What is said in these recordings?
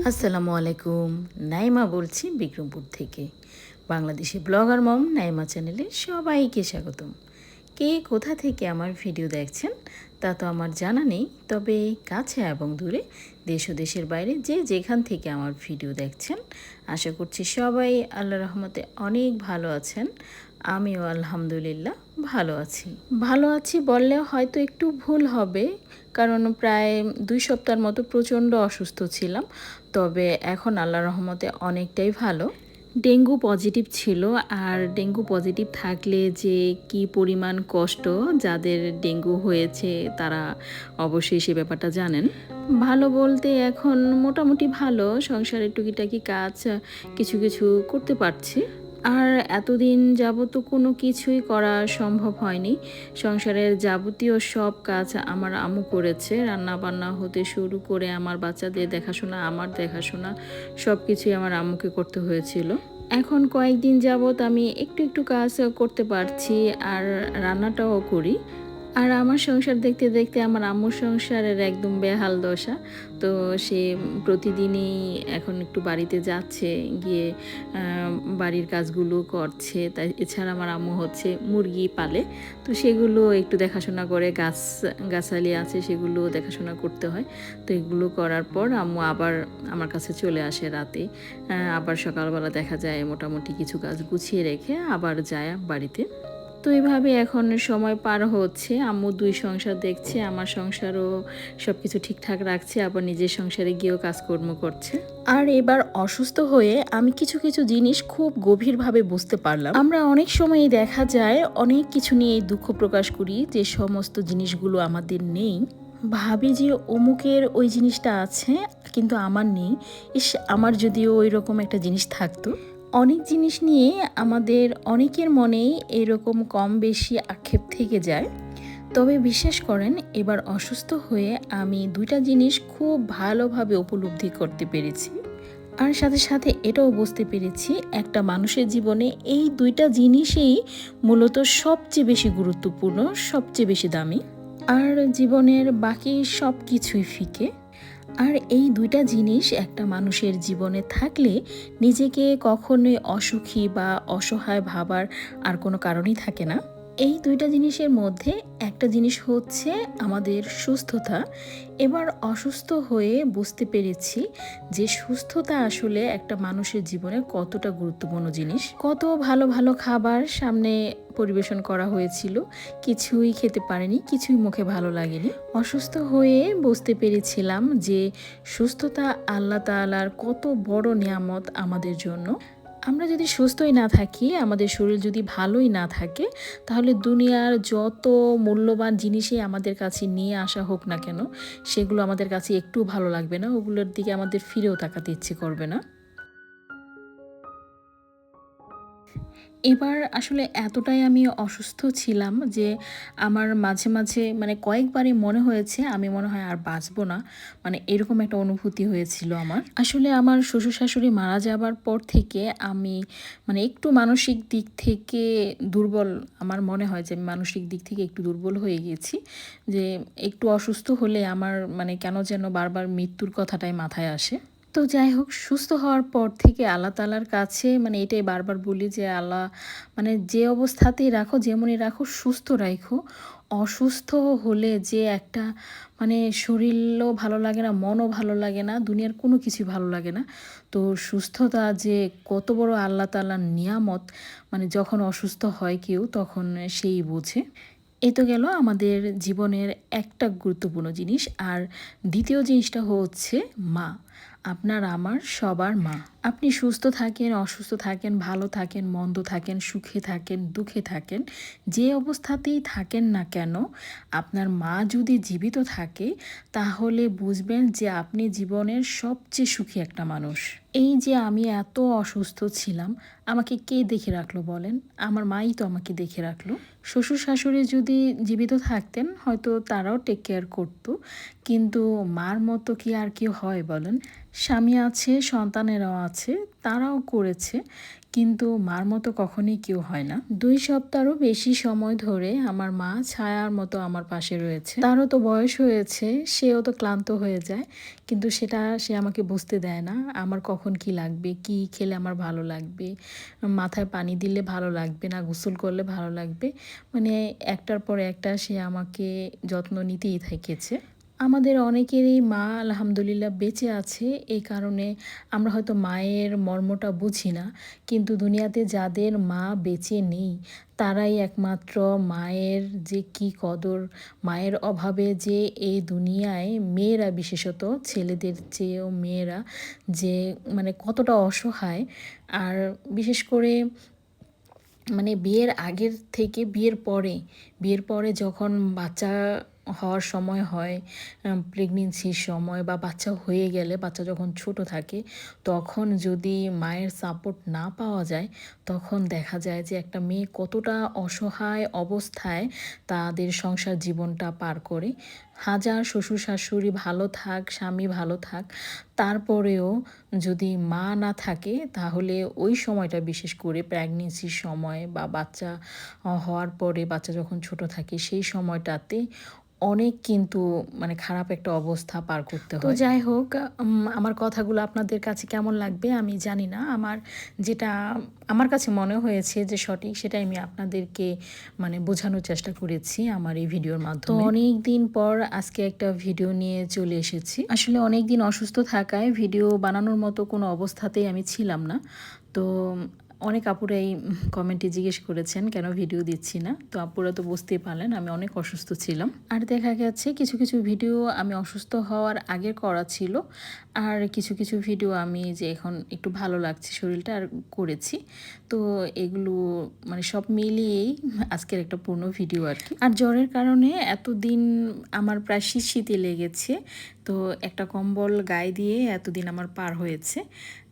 আসসালামু আলাইকুম। নাইমা বলছি বিক্রমপুর থেকে। বাংলাদেশি ব্লগার মম নাইমা চ্যানেলে সবাইকে স্বাগতম। কে কোথা থেকে আমার ভিডিও দেখছেন তা তো আমার জানা নেই, তবে কাছে এবং দূরে, দেশ ও দেশের বাইরে যে যেখান থেকে আমার ভিডিও দেখছেন, আশা করছি সবাই আল্লাহর রহমতে অনেক ভালো আছেন। আমিও আলহামদুলিল্লাহ ভালো আছি। ভালো আছি বললেও হয়তো একটু ভুল হবে, কারণ প্রায় 2 সপ্তাহের মতো প্রচণ্ড অসুস্থ ছিলাম। তবে এখন আল্লাহর রহমতে অনেকটাই ভালো। ডেঙ্গু পজিটিভ ছিল, আর ডেঙ্গু পজিটিভ থাকলে যে কি পরিমাণ কষ্ট, যাদের ডেঙ্গু হয়েছে তারা অবশ্যই সে ব্যাপারটা জানেন। ভালো বলতে এখন মোটামুটি ভালো, সংসারের টুকিটাকি কাজ কিছু কিছু করতে পারছি। আর এতদিন যাবত কোনো কিছুই করা সম্ভব হয়নি। সংসারের যাবতীয় সব কাজ আমার আম্মু করেছে, রান্না বান্না হতে শুরু করে আমার বাচ্চাদের দেখাশোনা, আমার দেখাশোনা সব কিছুই আমার আম্মুকে করতে হয়েছিল। এখন কয়েকদিন যাবত আমি একটু একটু কাজ করতে পারছি, আর রান্নাটাও করি। আর আমার সংসার দেখতে দেখতে আমার আম্মুর সংসারের একদম বেহাল দশা। তো সে প্রতিদিনই এখন একটু বাড়িতে যাচ্ছে, গিয়ে বাড়ির কাজগুলো করছে। তাই এছাড়া আমার আম্মু হচ্ছে মুরগি পালে, তো সেগুলো একটু দেখাশোনা করে, গাছালি আছে সেগুলো দেখাশোনা করতে হয়। তো এগুলো করার পর আম্মু আবার আমার কাছে চলে আসে রাতে। আবার সকালবেলা দেখা যায় মোটামুটি কিছু কাজ গুছিয়ে রেখে আবার যায় বাড়িতে। তো এইভাবে এখন সময় পার হচ্ছে। আম্মু 2 সংসার দেখছে, আমার সংসারও সব কিছু ঠিকঠাক রাখছে, আবার নিজের সংসারে গিয়েও কাজকর্ম করছে। আর এবার অসুস্থ হয়ে আমি কিছু কিছু জিনিস খুব গভীরভাবে বুঝতে পারলাম। আমরা অনেক সময়ই দেখা যায় অনেক কিছু নিয়ে দুঃখ প্রকাশ করি, যে সমস্ত জিনিসগুলো আমাদের নেই। ভাবি যে অমুকের ওই জিনিসটা আছে কিন্তু আমার নেই, ইস আমার যদিও ওই রকম একটা জিনিস থাকতো। অনেক জিনিস নিয়ে আমাদের অনেকের মনেই এরকম কম বেশি আক্ষেপ থেকে যায়। তবে বিশ্বাস করেন, এবার অসুস্থ হয়ে আমি 2টা জিনিস খুব ভালোভাবে উপলব্ধি করতে পেরেছি। আর সাথে সাথে এটাও বুঝতে পেরেছি, একটা মানুষের জীবনে এই 2টা জিনিসই মূলত সবচেয়ে বেশি গুরুত্বপূর্ণ, সবচেয়ে বেশি দামি। আর জীবনের বাকি সব কিছুই ফিকে। আর এই 2টা জিনিস একটা মানুষের জীবনে থাকলে নিজেকে কখনোই অসুখী বা অসহায় ভাবার আর কোনো কারণই থাকে না। এই 2টা জিনিসের মধ্যে একটা জিনিস হচ্ছে আমাদের সুস্থতা। এবার অসুস্থ হয়ে বুঝতে পেরেছি যে সুস্থতা আসলে একটা মানুষের জীবনে কতটা গুরুত্বপূর্ণ জিনিস। কত ভালো ভালো খাবার সামনে পরিবেশন করা হয়েছিল, কিছুই খেতে পারেনি, কিছুই মুখে ভালো লাগেনি। অসুস্থ হয়ে বুঝতে পেরেছিলাম যে সুস্থতা আল্লাহ তাআলার কত বড় নিয়ামত আমাদের জন্য। আমরা যদি সুস্থই না থাকি, আমাদের শরীর যদি ভালোই না থাকে, তাহলে দুনিয়ার যত মূল্যবান জিনিসই আমাদের কাছে নিয়ে আসা হোক না কেন, সেগুলো আমাদের কাছে একটু ভালো লাগবে না, ওগুলোর দিকে আমাদের ফিরেও তাকাতে ইচ্ছে করবে না। এবার আসলে এতটাই আমি অসুস্থ ছিলাম যে আমার মাঝে মাঝে মানে কয়েকবারই মনে হয়েছে আমি মনে হয় আর বাঁচবো না, মানে এরকম একটা অনুভূতি হয়েছিল আমার। আসলে আমার শ্বশুর শাশুড়ি মারা যাবার পর থেকে আমি মানে একটু মানসিক দিক থেকে দুর্বল, আমার মনে হয় যে আমি মানসিক দিক থেকে একটু দুর্বল হয়ে গেছি। যে একটু অসুস্থ হলে আমার মানে কেন যেন বারবার মৃত্যুর কথাটাই মাথায় আসে। তো যাই হোক, সুস্থ হওয়ার পর থেকে আল্লাহ তাআলার কাছে মানে এটাই বারবার বলি যে আল্লাহ, মানে যে অবস্থাতেই রাখো, যেমনই রাখো, সুস্থ রাখো। অসুস্থ হলে যে একটা মানে শরীরও ভালো লাগে না, মনও ভালো লাগে না, দুনিয়ার কোনো কিছুই ভালো লাগে না। তো সুস্থতা যে কত বড় আল্লাহ তাআলার নিয়ামত, মানে যখন অসুস্থ হয় কেউ তখন সেই বোঝে। এ তো গেল আমাদের জীবনের একটা গুরুত্বপূর্ণ জিনিস। আর দ্বিতীয় জিনিসটা হচ্ছে মা, আপনার আমার সবার মা। আপনি সুস্থ থাকেন, অসুস্থ থাকেন, ভালো থাকেন, মন্দ থাকেন, সুখে থাকেন, দুঃখে থাকেন, যে অবস্থাতেই থাকেন না কেন, আপনার মা যদি জীবিত থাকে তাহলে বুঝবেন যে আপনি জীবনের সবচেয়ে সুখী একটা মানুষ। এই যে আমি এত অসুস্থ ছিলাম, আমাকে কে দেখে রাখলো বলেন? আমার মাই তো আমাকে দেখে রাখলো। শ্বশুর শাশুড়ি যদি জীবিত থাকতেন হয়তো তারাও টেক কেয়ার করতো, কিন্তু মার মতো কি আর কেউ হয় বলেন? স্বামী আছে, সন্তানেরাও আছে, তারাও করেছে, কিন্তু মার মতো কখনোই কেউ হয় না। 2 সপ্তাহেরও বেশি সময় ধরে আমার মা ছায়ার মতো আমার পাশে রয়েছে। তারও তো বয়স হয়েছে, সেও তো ক্লান্ত হয়ে যায়। কিন্তু সেটা সে আমাকে বুঝতে দেয় না। আমার কখন কি লাগবে, কি খেলে আমার ভালো লাগবে, মাথায় পানি দিলে ভালো লাগবে না গোসল করলে ভালো লাগবে। মানে একটার পর একটা সে আমাকে যত্ন নিতেই থেকেছে। আমাদের অনেকেরই মা আলহামদুলিল্লাহ বেঁচে আছে, এই কারণে আমরা হয়তো মায়ের মর্মটা বুঝি না। কিন্তু দুনিয়াতে যাদের মা বেঁচে নেই তারাই একমাত্র মায়ের যে কি কদর, মায়ের অভাবে যে এই দুনিয়ায় মেয়েরা, বিশেষত ছেলেদের চেয়েও মেয়েরা যে মানে কতটা অসহায়। আর বিশেষ করে মানে বিয়ের আগের থেকে বিয়ের পরে যখন বাচ্চা হওয়ার সময় হয়, প্রেগনেন্সির সময় বা বাচ্চা হয়ে গেলে, বাচ্চা যখন ছোট থাকে, তখন যদি মায়ের সাপোর্ট না পাওয়া যায়, তখন দেখা যায় যে একটা মেয়ে কতটা অসহায় অবস্থায় তাদের সংসার জীবনটা পার করে। হাজার শ্বশুর শাশুড়ি ভালো থাক, স্বামী ভালো থাক, তারপরেও যদি মা না থাকে তাহলে ওই সময়টা, বিশেষ করে প্রেগনেন্সির সময় বা বাচ্চা হওয়ার পরে, বাচ্চা যখন ছোট থাকে সেই সময়টাতে অনেক কিন্তু মানে খারাপ একটা অবস্থা পার করতে হয়। তো যাই হোক, আমার কথাগুলো আপনাদের কাছে কেমন লাগবে আমি জানি না। যেটা আমার কাছে মনে হয়েছে যে সঠিক, সেটাই আমি আপনাদেরকে মানে বোঝানোর চেষ্টা করেছি আমার এই ভিডিওর মাধ্যমে। তো অনেক দিন পর আজকে একটা ভিডিও নিয়ে চলে এসেছি। আসলে অনেক দিন অসুস্থ থাকায় ভিডিও বানানোর মতো কোনো অবস্থাতেই আমি ছিলাম না। তো অনেক আপুরাই কমেন্টে জিজ্ঞেস করেছেন কেন ভিডিও দিচ্ছি না। তো আপুরা তো বুঝতেই পারলেন আমি অনেক অসুস্থ ছিলাম। আর দেখা গেছে কিছু কিছু ভিডিও আমি অসুস্থ হওয়ার আগে করা ছিল, আর কিছু কিছু ভিডিও আমি যে এখন একটু ভালো লাগছে শরীরটা আর করেছি। তো এগুলো মানে সব মিলিয়েই আজকের একটা পূর্ণ ভিডিও আর কি। আর জ্বরের কারণে এতদিন আমার প্রায় শীতে লেগেছে। তো একটা কম্বল গায়ে দিয়ে এতদিন আমার পার হয়েছে।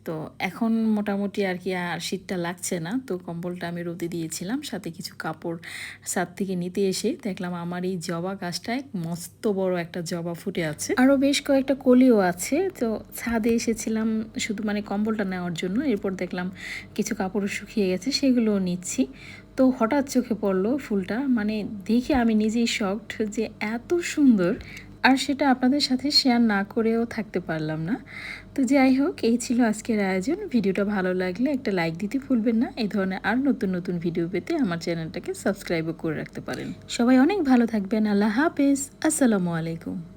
তো এখন মোটামুটি আর কি আর শীতটা লাগছে না। তো কম্বলটা আমি রোদে দিয়েছিলাম, সাথে কিছু কাপড় ছাদ থেকে নিতে এসে দেখলাম আমার এই জবা গাছটায় মস্ত বড় একটা জবা ফুটে আছে, আরও বেশ কয়েকটা কলিও আছে। তো ছাদে এসেছিলাম শুধু মানে কম্বলটা নেওয়ার জন্য, এরপর দেখলাম কিছু কাপড় শুকিয়ে গেছে, সেগুলোও নিচ্ছি। তো হঠাৎ চোখে পড়লো ফুলটা, মানে দেখে আমি নিজেই শকড যে এত সুন্দর, আর সেটা আপনাদের সাথে শেয়ার না করেও থাকতে পারলাম না। তো যাই হোক, এই ছিল আজকের আয়োজন। ভিডিওটা ভালো লাগলে একটা লাইক দিতে ভুলবেন না। এই ধরনের আর নতুন নতুন ভিডিও পেতে আমার চ্যানেলটাকে সাবস্ক্রাইবও করে রাখতে পারেন। সবাই অনেক ভালো থাকবেন। আল্লাহ হাফেজ। আসসালামু আলাইকুম।